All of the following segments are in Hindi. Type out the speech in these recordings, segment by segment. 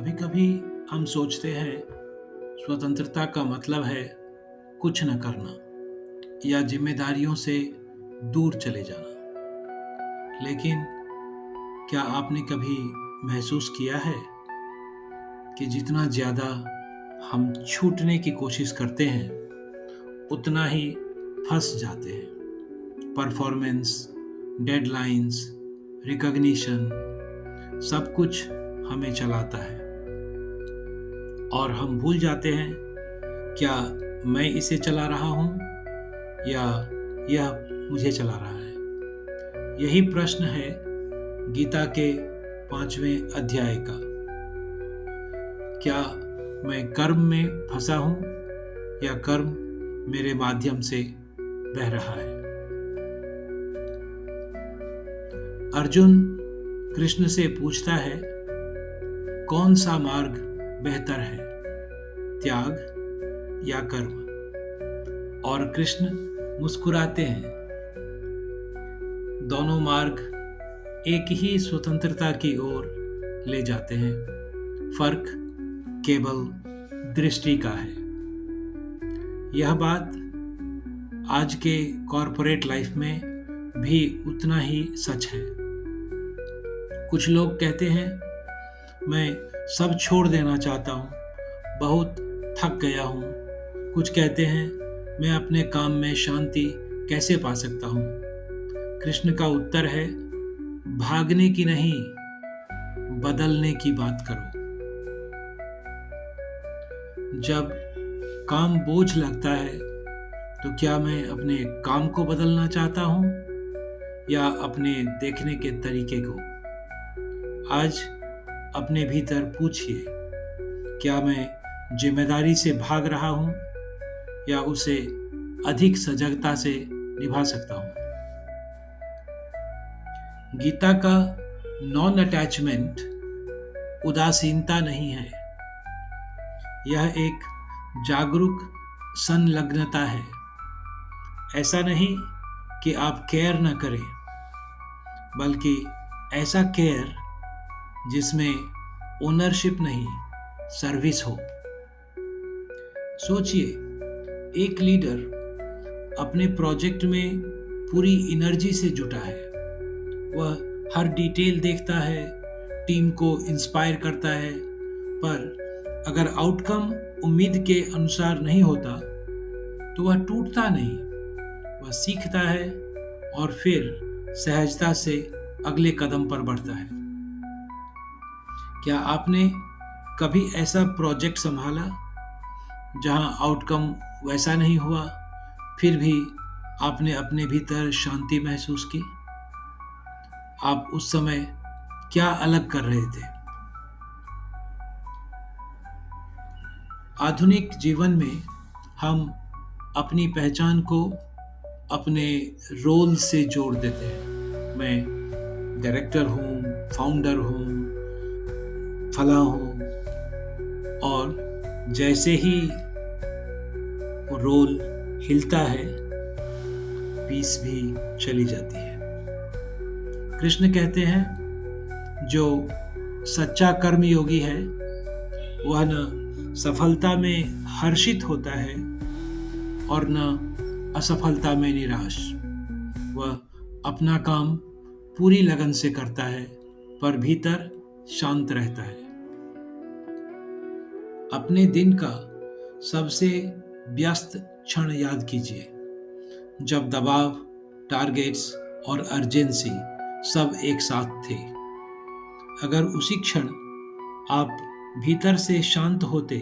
कभी कभी हम सोचते हैं स्वतंत्रता का मतलब है कुछ न करना या जिम्मेदारियों से दूर चले जाना। लेकिन क्या आपने कभी महसूस किया है कि जितना ज़्यादा हम छूटने की कोशिश करते हैं उतना ही फंस जाते हैं। परफॉर्मेंस, डेडलाइंस, रिकॉग्निशन, सब कुछ हमें चलाता है और हम भूल जाते हैं क्या मैं इसे चला रहा हूँ या यह मुझे चला रहा है। यही प्रश्न है गीता के 5वें अध्याय का। क्या मैं कर्म में फंसा हूँ या कर्म मेरे माध्यम से बह रहा है। अर्जुन कृष्ण से पूछता है कौन सा मार्ग बेहतर है, त्याग या कर्म। और कृष्ण मुस्कुराते हैं। दोनों मार्ग एक ही स्वतंत्रता की ओर ले जाते हैं, फर्क केवल दृष्टि का है। यह बात आज के कॉरपोरेट लाइफ में भी उतना ही सच है। कुछ लोग कहते हैं मैं सब छोड़ देना चाहता हूँ, बहुत थक गया हूँ। कुछ कहते हैं मैं अपने काम में शांति कैसे पा सकता हूँ। कृष्ण का उत्तर है भागने की नहीं, बदलने की बात करो। जब काम बोझ लगता है तो क्या मैं अपने काम को बदलना चाहता हूँ या अपने देखने के तरीके को। आज अपने भीतर पूछिए, क्या मैं जिम्मेदारी से भाग रहा हूँ या उसे अधिक सजगता से निभा सकता हूँ। गीता का नॉन अटैचमेंट उदासीनता नहीं है, यह एक जागरूक संलग्नता है। ऐसा नहीं कि आप केयर न करें, बल्कि ऐसा केयर जिसमें ओनरशिप नहीं, सर्विस हो। सोचिए, एक लीडर अपने प्रोजेक्ट में पूरी एनर्जी से जुटा है। वह हर डिटेल देखता है, टीम को इंस्पायर करता है, पर अगर आउटकम उम्मीद के अनुसार नहीं होता तो वह टूटता नहीं, वह सीखता है और फिर सहजता से अगले कदम पर बढ़ता है। क्या आपने कभी ऐसा प्रोजेक्ट संभाला जहां आउटकम वैसा नहीं हुआ, फिर भी आपने अपने भीतर शांति महसूस की? आप उस समय क्या अलग कर रहे थे? आधुनिक जीवन में हम अपनी पहचान को अपने रोल से जोड़ देते हैं। मैं डायरेक्टर हूँ, फाउंडर हूँ, फला हूँ, और जैसे ही वो रोल हिलता है पीस भी चली जाती है। कृष्ण कहते हैं जो सच्चा कर्मयोगी है वह न सफलता में हर्षित होता है और न असफलता में निराश। वह अपना काम पूरी लगन से करता है पर भीतर शांत रहता है। अपने दिन का सबसे व्यस्त क्षण याद कीजिए, जब दबाव, टारगेट्स और अर्जेंसी सब एक साथ थे। अगर उसी क्षण आप भीतर से शांत होते,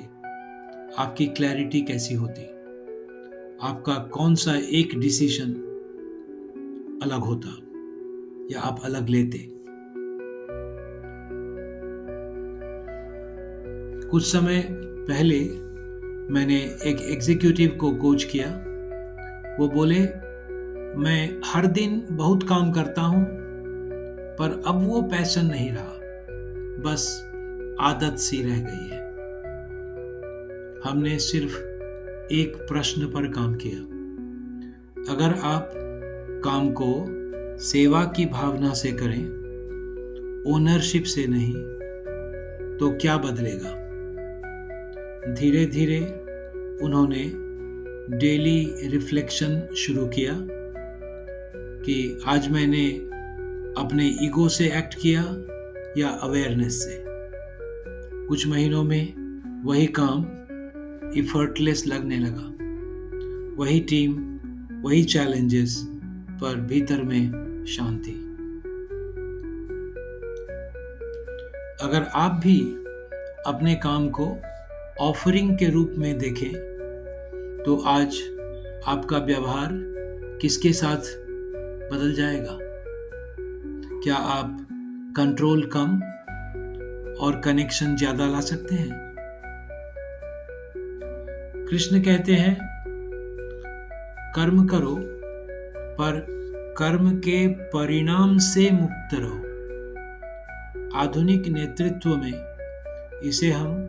आपकी क्लैरिटी कैसी होती? आपका कौन सा एक डिसीजन अलग होता या आप अलग लेते? कुछ समय पहले मैंने एक एग्जीक्यूटिव को कोच किया। वो बोले मैं हर दिन बहुत काम करता हूँ पर अब वो पैशन नहीं रहा, बस आदत सी रह गई है। हमने सिर्फ एक प्रश्न पर काम किया, अगर आप काम को सेवा की भावना से करें, ओनरशिप से नहीं, तो क्या बदलेगा। धीरे धीरे उन्होंने डेली रिफ्लेक्शन शुरू किया कि आज मैंने अपने ईगो से एक्ट किया या अवेयरनेस से। कुछ महीनों में वही काम इफर्टलेस लगने लगा, वही टीम, वही चैलेंजेस, पर भीतर में शांति। अगर आप भी अपने काम को ऑफरिंग के रूप में देखें तो आज आपका व्यवहार किसके साथ बदल जाएगा। क्या आप कंट्रोल कम और कनेक्शन ज्यादा ला सकते हैं। कृष्ण कहते हैं, कर्म करो पर कर्म के परिणाम से मुक्त रहो। आधुनिक नेतृत्व में इसे हम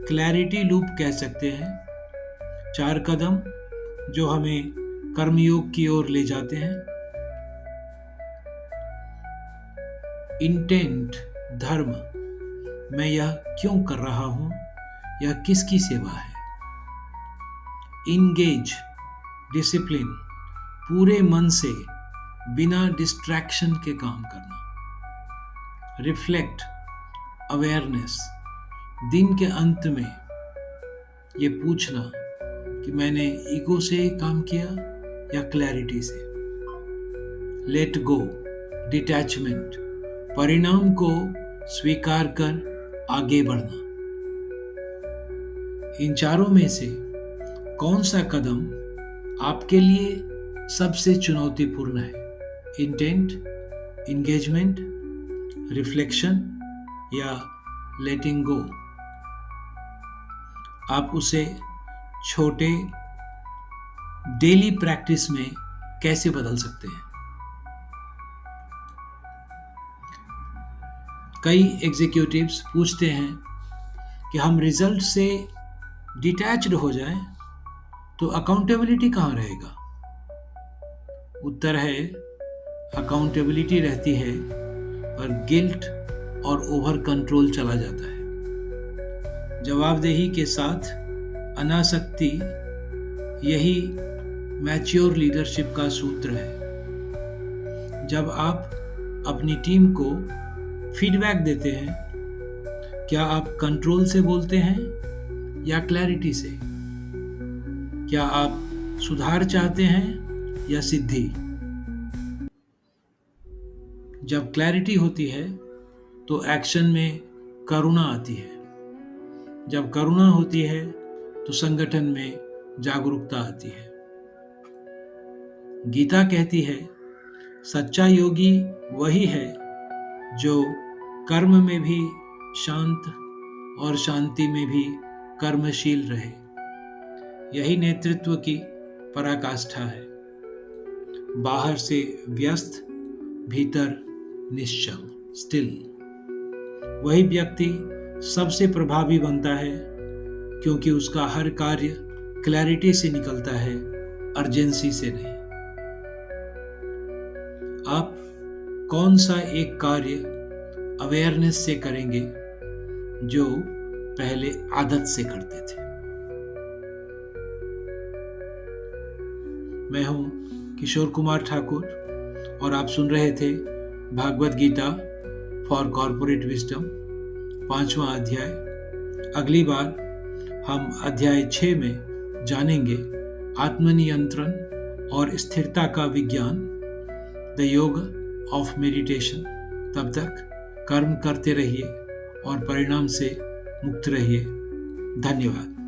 क्लैरिटी लूप कह सकते हैं। 4 कदम जो हमें कर्मयोग की ओर ले जाते हैं। इंटेंट, धर्म, मैं यह क्यों कर रहा हूं, यह किसकी सेवा है। इंगेज, डिसिप्लिन, पूरे मन से बिना डिस्ट्रैक्शन के काम करना। रिफ्लेक्ट, अवेयरनेस, दिन के अंत में ये पूछना कि मैंने ईगो से काम किया या क्लैरिटी से। लेट गो, डिटैचमेंट, परिणाम को स्वीकार कर आगे बढ़ना। इन चारों में से कौन सा कदम आपके लिए सबसे चुनौतीपूर्ण है। इंटेंट, इंगेजमेंट, रिफ्लेक्शन या लेटिंग गो। आप उसे छोटे डेली प्रैक्टिस में कैसे बदल सकते हैं। कई एग्जीक्यूटिव्स पूछते हैं कि हम रिजल्ट से डिटैच्ड हो जाएं तो अकाउंटेबिलिटी कहाँ रहेगा। उत्तर है, अकाउंटेबिलिटी रहती है पर गिल्ट और ओवर कंट्रोल चला जाता है। जवाबदेही के साथ अनासक्ति, यही मैच्योर लीडरशिप का सूत्र है। जब आप अपनी टीम को फीडबैक देते हैं, क्या आप कंट्रोल से बोलते हैं या क्लैरिटी से। क्या आप सुधार चाहते हैं या सिद्धि। जब क्लैरिटी होती है तो एक्शन में करुणा आती है। जब करुणा होती है तो संगठन में जागरूकता आती है। गीता कहती है, सच्चा योगी वही है जो कर्म में भी शांत और शांति में भी कर्मशील रहे। यही नेतृत्व की पराकाष्ठा है। बाहर से व्यस्त, भीतर निश्चल, स्टिल। वही व्यक्ति सबसे प्रभावी बनता है क्योंकि उसका हर कार्य क्लैरिटी से निकलता है, अर्जेंसी से नहीं। आप कौन सा एक कार्य अवेयरनेस से करेंगे जो पहले आदत से करते थे। मैं हूं किशोर कुमार ठाकुर और आप सुन रहे थे Bhagavad Gita for corporate wisdom 5वां अध्याय। अगली बार हम अध्याय 6 में जानेंगे आत्मनियंत्रण और स्थिरता का विज्ञान, द योग ऑफ मेडिटेशन। तब तक कर्म करते रहिए और परिणाम से मुक्त रहिए। धन्यवाद।